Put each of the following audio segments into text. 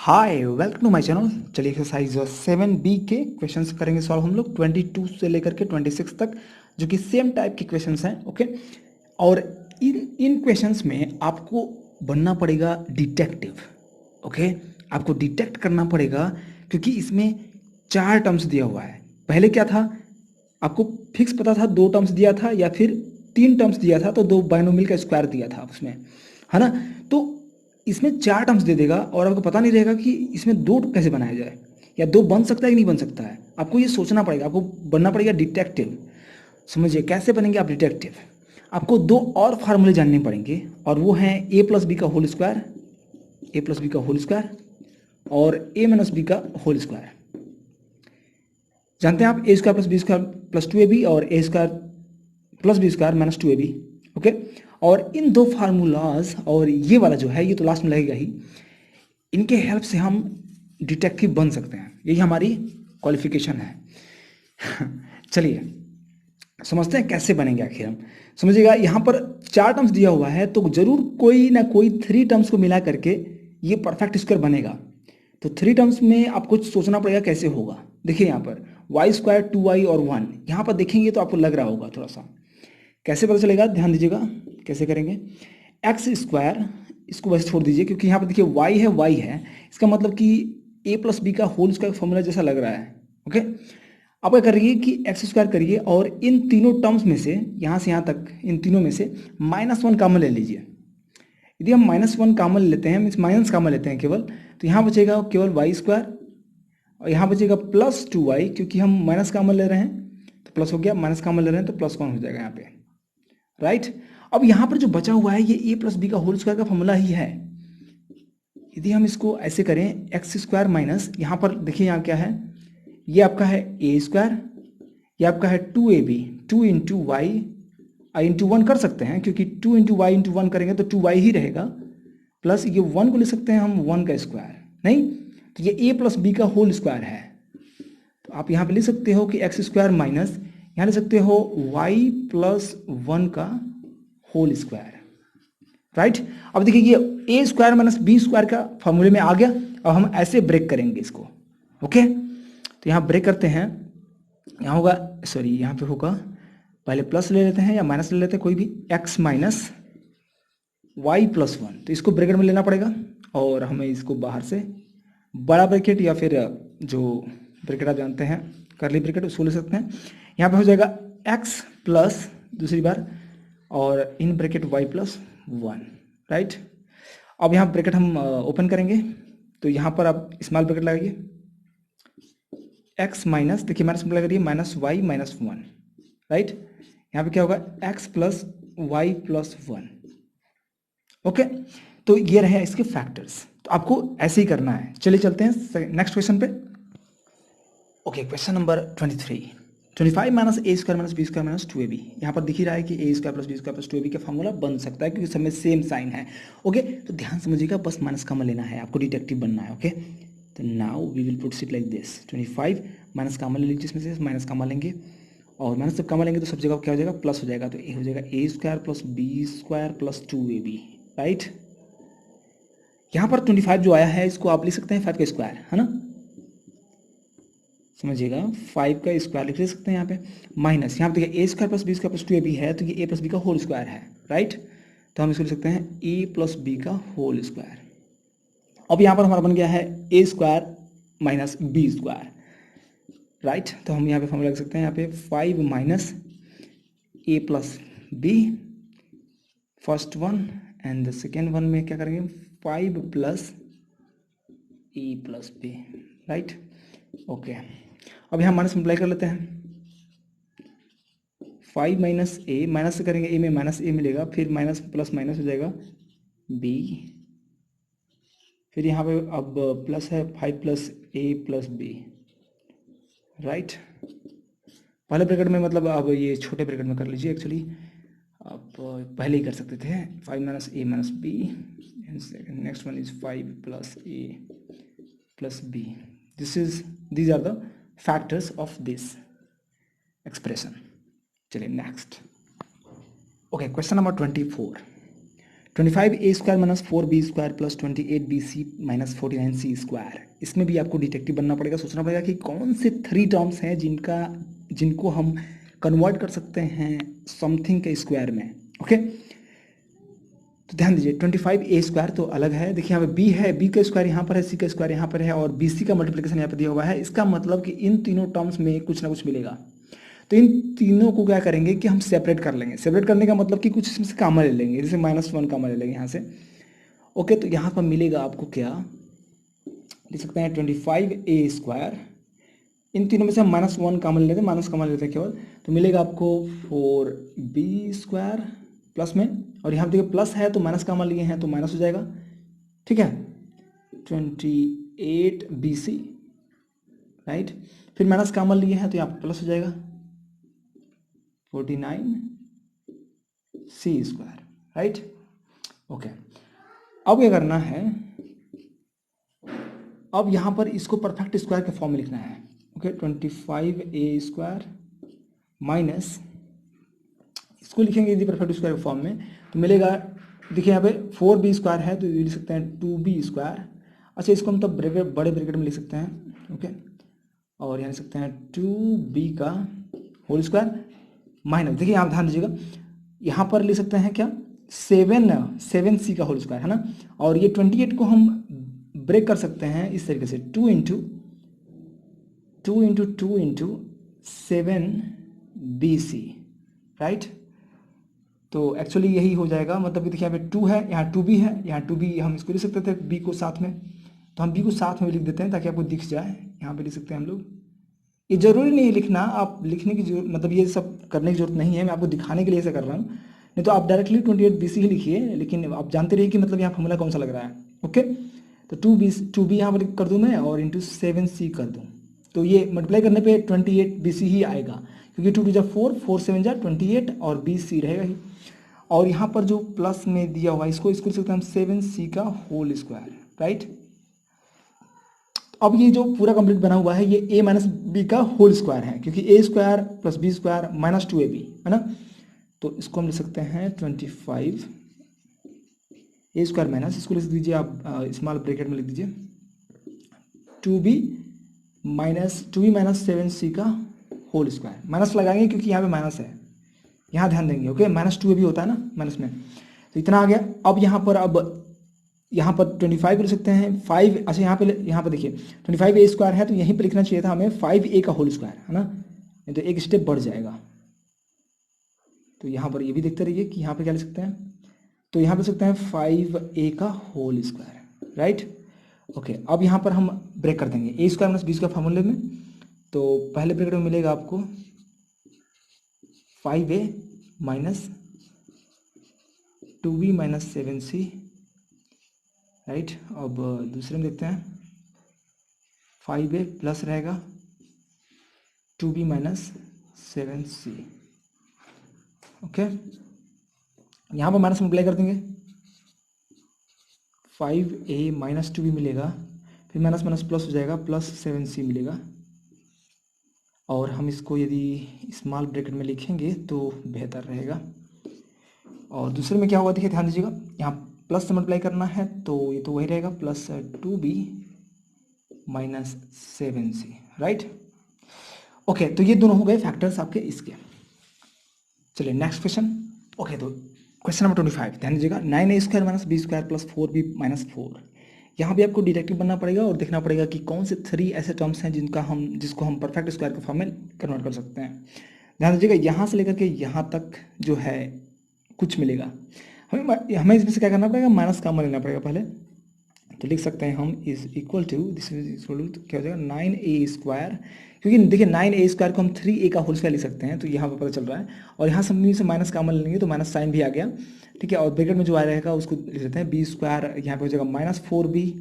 Hi welcome to my channel. चलिए exercise 7B के questions करेंगे सॉल्व हम लोग 22 से लेकर के 26 तक, जो कि सेम टाइप के क्वेश्चंस हैं। ओके, और इन क्वेश्चंस में आपको बनना पड़ेगा डिटेक्टिव। ओके, आपको डिटेक्ट करना पड़ेगा क्योंकि इसमें 4 टर्म्स दिया हुआ है। पहले क्या था, आपको फिक्स पता था 2 टर्म्स दिया था या फिर 3 टर्म्स दिया था, तो 2 बाइनोमियल का स्क्वायर दिया था उसमें, है ना। तो इसमें 4 टर्म्स दे देगा और आपको पता नहीं रहेगा कि इसमें 2 कैसे बनाया जाए, या 2 बन सकता है कि नहीं बन सकता है। आपको ये सोचना पड़ेगा, आपको बनना पड़ेगा डिटेक्टिव। समझिए कैसे बनेंगे आप डिटेक्टिव। आपको 2 और फार्मूले जानने पड़ेंगे, और वो हैं ए प्लस बी का whole square, A plus B का होल स्क्वायर और ए माइनस बी का होल स्क्वायर। जानते हैं आप A square plus B square plus 2ab और A square plus B square minus 2ab। Okay, और इन 2 फार्मूलाज और ये वाला जो है, ये तो लास्ट में लगेगा ही, इनके हेल्प से हम डिटेक्टिव बन सकते हैं। यही हमारी क्वालिफिकेशन है। चलिए समझते हैं कैसे बनेंगे आखिर हम। समझिएगा, यहाँ पर 4 टर्म्स दिया हुआ है, तो जरूर कोई ना कोई 3 टर्म्स को मिला करके ये परफेक्ट स्क्वायर बनेगा। तो 3 टर्म्स में आपको सोचना पड़ेगा कैसे होगा। देखिए यहाँ पर वाई स्क्वायर 2y और 1, यहाँ पर देखेंगे तो आपको लग रहा होगा थोड़ा सा। कैसे पता चलेगा, ध्यान दीजिएगा कैसे करेंगे। एक्स स्क्वायर, इसको वैसे छोड़ दीजिए क्योंकि यहाँ पर देखिए y है, इसका मतलब कि a प्लस बी का होल स्क्वायर फॉर्मूला जैसा लग रहा है। ओके, अब क्या करिए कि एक्स स्क्वायर करिए और इन तीनों टर्म्स में से, यहाँ से यहाँ तक इन तीनों में से -1 कॉमन ले लीजिए। यदि हम -1 कॉमन लेते हैं, मीन्स माइनस कॉमन लेते हैं केवल, तो यहाँ बचेगा केवल वाई स्क्वायर और यहाँ बचेगा प्लस 2y, क्योंकि हम माइनस कॉमन ले रहे हैं तो प्लस हो गया, माइनस कॉमन ले रहे हैं तो प्लस कॉमन हो जाएगा यहाँ पे, राइट। अब यहाँ पर जो बचा हुआ है ये ए प्लस बी का होल स्क्वायर का फॉर्मूला ही है। यदि हम इसको ऐसे करें एक्स स्क्वायर माइनस, यहाँ पर देखिए यहाँ क्या है, ये आपका है ए स्क्वायर, ये आपका है 2ab, 2 इंटू वाई इंटू 1 कर सकते हैं क्योंकि 2 इंटू वाई इंटू 1 करेंगे तो 2y ही रहेगा, प्लस ये 1 को ले सकते हैं हम 1 का स्क्वायर, नहीं तो ये ए प्लस बी का होल स्क्वायर है। तो आप यहाँ पे लिख सकते हो कि एक्स स्क्वायर माइनस, यहाँ लिख सकते हो वाई प्लस 1 का होल स्क्वायर, राइट। अब देखिए ये ए स्क्वायर माइनस बी स्क्वायर का फॉर्मूले में आ गया। अब हम ऐसे ब्रेक करेंगे इसको। ओके, तो यहाँ ब्रेक करते हैं, यहाँ होगा, सॉरी यहाँ पे होगा, पहले प्लस ले लेते हैं या माइनस ले लेते हैं, कोई भी, एक्स माइनस वाई प्लस 1, तो इसको ब्रैकेट में लेना पड़ेगा और हमें इसको बाहर से बड़ा ब्रैकेट या फिर जो ब्रैकेट आप जानते हैं करली ब्रैकेट, उसको ले सकते हैं। यहाँ पे हो जाएगा एक्स प्लस दूसरी बार और in bracket y plus 1, right. अब यहाँ ब्रैकेट हम ओपन करेंगे, तो यहाँ पर आप स्मॉल ब्रैकेट लगाइए, एक्स माइनस, देखिए माइनस मल्टीप्लाई करिए, माइनस वाई माइनस 1, राइट। यहाँ पे क्या होगा, x plus y plus 1। Okay, तो ये रहे इसके फैक्टर्स। तो आपको ऐसे ही करना है। चलिए चलते हैं नेक्स्ट क्वेश्चन पे। Okay, question number 25 minus A square minus B square minus 2ab। यहाँ पर दिख ही रहा है कि A square plus B square plus 2ab का फॉर्मूला बन सकता है क्योंकि सब में सेम साइन है। ओके, तो ध्यान समझिएगा, बस माइनस कॉमन लेना है, आपको डिटेक्टिव बनना है। ओके, तो now we will put it like this, 25 minus common ले लीजिए, इसमें से माइनस कॉमन लेंगे और माइनस जब कॉमन लेंगे तो सब जगह क्या हो जाएगा, प्लस हो जाएगा। तो ए हो जाएगा A square plus B square plus 2ab, right. यहाँ पर 25 जो आया है इसको आप लिख सकते हैं 5 का स्क्वायर, है ना, समझिएगा 5 का स्क्वायर लिख सकते हैं यहाँ पे, माइनस यहाँ पे देखिए A square plus B square plus 2ab है, तो ये ए प्लस बी का होल स्क्वायर है, राइट। तो हम इसको लिख सकते हैं ए प्लस बी का होल स्क्वायर। अब यहाँ पर हमारा बन गया है A square minus B square, right. तो हम यहाँ पे फॉर्मूला लिख सकते हैं, यहाँ पे 5 minus a plus b first one, and the second one में क्या करेंगे, 5 plus a plus b, right. Okay, अब यहाँ माइनस मल्टीप्लाई कर लेते हैं, 5 माइनस ए, माइनस से करेंगे ए में माइनस ए मिलेगा, फिर माइनस प्लस माइनस हो जाएगा बी, फिर यहाँ पे अब प्लस है 5 plus a plus b, right. पहले ब्रैकेट में मतलब अब ये छोटे ब्रैकेट में कर लीजिए, एक्चुअली आप पहले ही कर सकते थे, 5 minus a minus b, and next one is 5 plus a plus b. these are the factors of this expression. चलिए next. Okay, question number 24 25a² minus 4b² plus 28bc minus 49c²। इसमें भी आपको detective बनना पड़ेगा, सोचना पड़ेगा कि कौन से 3 टर्म्स हैं जिनको हम कन्वर्ट कर सकते हैं समथिंग के स्क्वायर में। ओके, तो ध्यान दीजिए 25a² तो अलग है, देखिए यहाँ पे b है, b का स्क्वायर यहाँ पर है, c का स्क्वायर यहाँ पर है और bc का मल्टीप्लिकेशन यहाँ पर दिया हुआ है। इसका मतलब कि इन तीनों टर्म्स में कुछ ना कुछ मिलेगा। तो इन तीनों को क्या करेंगे कि हम सेपरेट कर लेंगे। सेपरेट करने का मतलब कि कुछ इसमें से कॉमन ले लेंगे, जैसे -1 कॉमन ले लेंगे यहाँ से। ओके, तो यहाँ पर मिलेगा आपको क्या लिख सकते हैं 25a²। इन तीनों में से हम -1 कॉमन लेते हैं, माइनस कॉमन लेते हैं केवल, तो मिलेगा आपको 4b² प्लस में, और यहाँ पर देखिए प्लस है तो माइनस कॉमन लिए हैं तो माइनस हो जाएगा। ठीक है, 28bc राइट, फिर माइनस कॉमन लिए हैं तो यहाँ पर प्लस हो जाएगा 49c² राइट। ओके, अब क्या करना है, अब यहाँ पर इसको परफेक्ट स्क्वायर के फॉर्म में लिखना है। ओके, 25a² माइनस, इसको लिखेंगे यदि परफेक्ट स्क्वायर के फॉर्म में तो मिलेगा, देखिए यहाँ पे 4b² है तो ये लिख सकते हैं 2b²। अच्छा, इसको हम तब बड़े ब्रैकेट में लिख सकते हैं। ओके, और यहाँ लिख सकते हैं 2b का होल स्क्वायर माइनस, देखिए आप ध्यान दीजिएगा यहाँ पर लिख सकते हैं क्या 7c का होल स्क्वायर है ना, और ये 28 को हम ब्रेक कर सकते हैं इस तरीके से 2 इंटू 7bc राइट। तो एक्चुअली यही हो जाएगा, मतलब कि देखिए यहाँ पे 2 है, यहाँ 2b है, यहाँ 2b हम इसको लिख सकते थे b को साथ में, तो हम b को साथ में लिख देते हैं ताकि आपको दिख जाए। यहाँ पे लिख सकते हैं हम लोग, ये जरूरी नहीं है लिखना, आप लिखने की जरूरत मतलब ये सब करने की जरूरत नहीं है, मैं आपको दिखाने के लिए ऐसा कर रहा हूँ, नहीं तो आप डायरेक्टली 28bc ही लिखिए, लेकिन आप जानते रहिए कि मतलब यहाँ फॉर्मूला कौन सा लग रहा है। ओके, तो 2b यहाँ पर कर दूँ मैं और इंटू 7c कर दूँ, तो ये मल्टीप्लाई करने पे 28bc ही आएगा, क्योंकि 2 2 4, 4 7 28 और bc रहेगा ही। और यहाँ पर जो प्लस में दिया हुआ इसको लिख सकते हैं हम 7c का होल स्क्वायर राइट। अब ये जो पूरा कंप्लीट बना हुआ है ये a माइनस बी का होल स्क्वायर है, क्योंकि a² plus b² minus 2ab है ना, तो इसको हम लिख सकते हैं 25a² माइनस, इसको लिख दीजिए आप स्मॉल ब्रैकेट में लिख दीजिए 2b माइनस 7c का होल स्क्वायर, माइनस लगाएंगे क्योंकि यहाँ पे माइनस है, यहाँ ध्यान देंगे। ओके, माइनस 2ab होता है ना माइनस में, तो इतना आ गया। अब यहाँ पर 25 लिख सकते हैं 5, अच्छा यहाँ पे देखिए 25a² है तो यहीं पे लिखना चाहिए था हमें 5a का होल स्क्वायर है ना, नहीं तो एक स्टेप बढ़ जाएगा। तो यहाँ पर ये भी देखते रहिए कि यहाँ पे क्या लिख सकते हैं, तो यहाँ पे लिख सकते हैं 5a का होल स्क्वायर राइट। ओके, अब यहाँ पर हम ब्रेक कर देंगे a² माइनस b² फॉर्मूले में, तो पहले ब्रैकेट में मिलेगा आपको 5a minus 2b minus 7c right. अब दूसरे में देखते हैं 5a प्लस रहेगा 2b माइनस 7c। ओके, यहाँ पर माइनस मल्टीप्लाई कर देंगे, 5a माइनस 2b मिलेगा, फिर माइनस माइनस प्लस हो जाएगा, प्लस 7c मिलेगा। और हम इसको यदि स्मॉल ब्रैकेट में लिखेंगे तो बेहतर रहेगा। और दूसरे में क्या होगा देखिए ध्यान दीजिएगा, यहाँ प्लस से मल्टीप्लाई करना है तो ये तो वही रहेगा, plus 2b minus 7c right. Okay, तो ये दोनों हो गए फैक्टर्स आपके इसके। चलिए नेक्स्ट क्वेश्चन। ओके, तो क्वेश्चन नंबर 25 ध्यान दीजिएगा, 9a² minus b² plus 4b minus 4। यहाँ भी आपको डिटेक्टिव बनना पड़ेगा और देखना पड़ेगा कि कौन से 3 ऐसे टर्म्स हैं जिसको हम परफेक्ट स्क्वायर के फॉर्म में कन्वर्ट कर सकते हैं। ध्यान दीजिएगा यहाँ से लेकर के यहाँ तक जो है कुछ मिलेगा, हमें इसमें से क्या करना पड़ेगा, माइनस कॉमन लेना पड़ेगा पहले। तो लिख सकते हैं हम is equal to, this is equal to क्या हो जाएगा 9a², क्योंकि देखिए 9a² को हम 3a का होल स्क्वायर लिख सकते हैं, तो यहाँ पर पता चल रहा है। और यहाँ से माइनस कॉमन लेंगे तो माइनस साइन भी आ गया, ठीक है। और ब्रैकेट में जो आ रहेगा उसको लिख देते हैं b², यहाँ पे हो जाएगा माइनस 4b,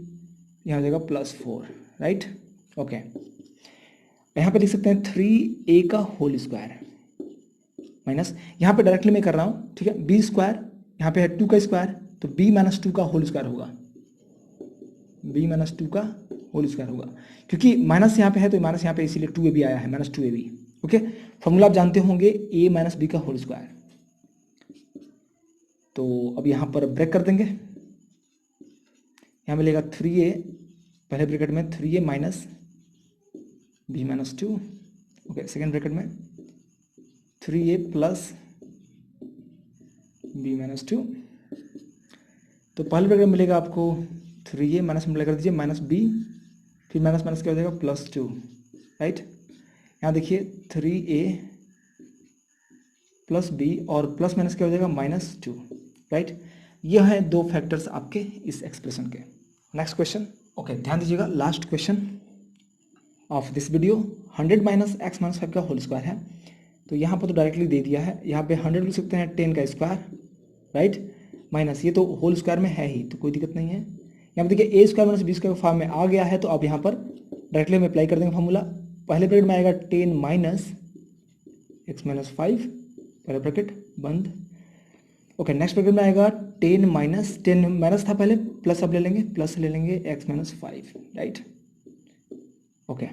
यहाँ हो जाएगा प्लस 4 राइट। ओके, यहाँ पे लिख सकते हैं 3a का होल स्क्वायर माइनस, यहाँ पे डायरेक्टली मैं कर रहा हूँ, ठीक है। b², यहाँ पे है 2 का स्क्वायर, तो b माइनस 2 का होल स्क्वायर होगा, b माइनस 2 का होल स्क्वायर होगा, क्योंकि माइनस यहाँ पे है तो माइनस यहाँ पे इसीलिए 2ab आया है, माइनस 2ab। ओके, फॉर्मूला आप जानते होंगे a माइनस b का होल स्क्वायर, तो अब यहाँ पर ब्रेक कर देंगे, यहाँ मिलेगा 3a पहले ब्रैकेट में 3a minus b minus 2, okay second bracket में 3a प्लस b माइनस 2। तो पहले ब्रैकेट में मिलेगा आपको 3a माइनस मल्टीप्लाई कर दीजिए माइनस b, फिर माइनस माइनस क्या हो जाएगा प्लस 2, राइट। यहाँ देखिए 3a प्लस b और प्लस माइनस क्या हो जाएगा माइनस 2, राइट। यह है दो फैक्टर्स आपके इस एक्सप्रेशन के। नेक्स्ट क्वेश्चन, ओके ध्यान दीजिएगा, last question of this video, 100 minus x minus 5 का होल स्क्वायर है। तो यहाँ पर तो डायरेक्टली दे दिया है, यहाँ पे 100 लिख सकते हैं 10 का स्क्वायर, राइट, माइनस ये तो होल स्क्वायर में है ही तो कोई दिक्कत नहीं है। यहाँ पे देखिए A square minus B square form में आ गया है, तो अब यहाँ पर डायरेक्टली हम अप्लाई कर देंगे फॉर्मूला। पहले ब्रैकेट में आएगा 10 माइनस एक्स माइनस 5, पहले ब्रैकेट बंद, ओके। नेक्स्ट ब्रैकेट में आएगा 10 माइनस 10 माइनस था पहले, प्लस अब ले लेंगे, प्लस ले लेंगे एक्स माइनस 5, राइट, ओके।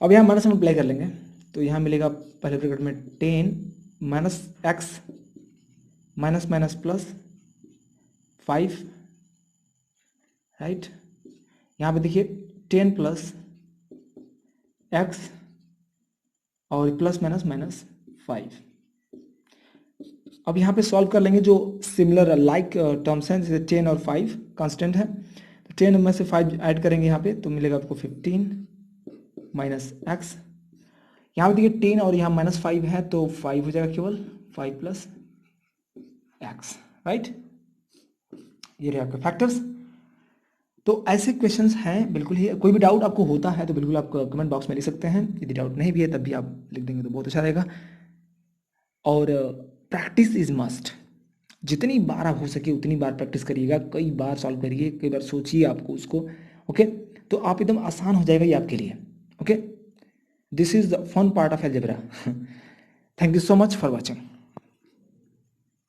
अब यहाँ माइनस हम अप्लाई कर लेंगे, तो यहाँ मिलेगा पहले ब्रैकेट में 10 minus x minus minus plus 5, right. यहाँ पे देखिए 10 प्लस एक्स और प्लस माइनस माइनस 5। अब यहाँ पे सॉल्व कर लेंगे जो सिमिलर लाइक टर्म्स हैं, जैसे 10 और 5 कांस्टेंट है, तो 10 में से 5 ऐड करेंगे यहाँ पे, तो मिलेगा आपको 15 माइनस एक्स। यहाँ पे देखिए 10 और यहाँ माइनस 5 है, तो 5 हो जाएगा केवल 5 प्लस एक्स, राइट। ये रहे आपके फैक्टर्स। तो ऐसे क्वेश्चंस हैं बिल्कुल ही। कोई भी डाउट आपको होता है तो बिल्कुल आप कमेंट बॉक्स में लिख सकते हैं, यदि डाउट नहीं भी है तब भी आप लिख देंगे तो बहुत अच्छा रहेगा। और प्रैक्टिस इज मस्ट, जितनी बार आप हो सके उतनी बार प्रैक्टिस करिएगा, कई बार सॉल्व करिए, कई बार सोचिए आपको उसको, ओके। तो आप एकदम आसान हो जाएगा ये आपके लिए, okay. This is the fun part of algebra. Thank you so much for watching.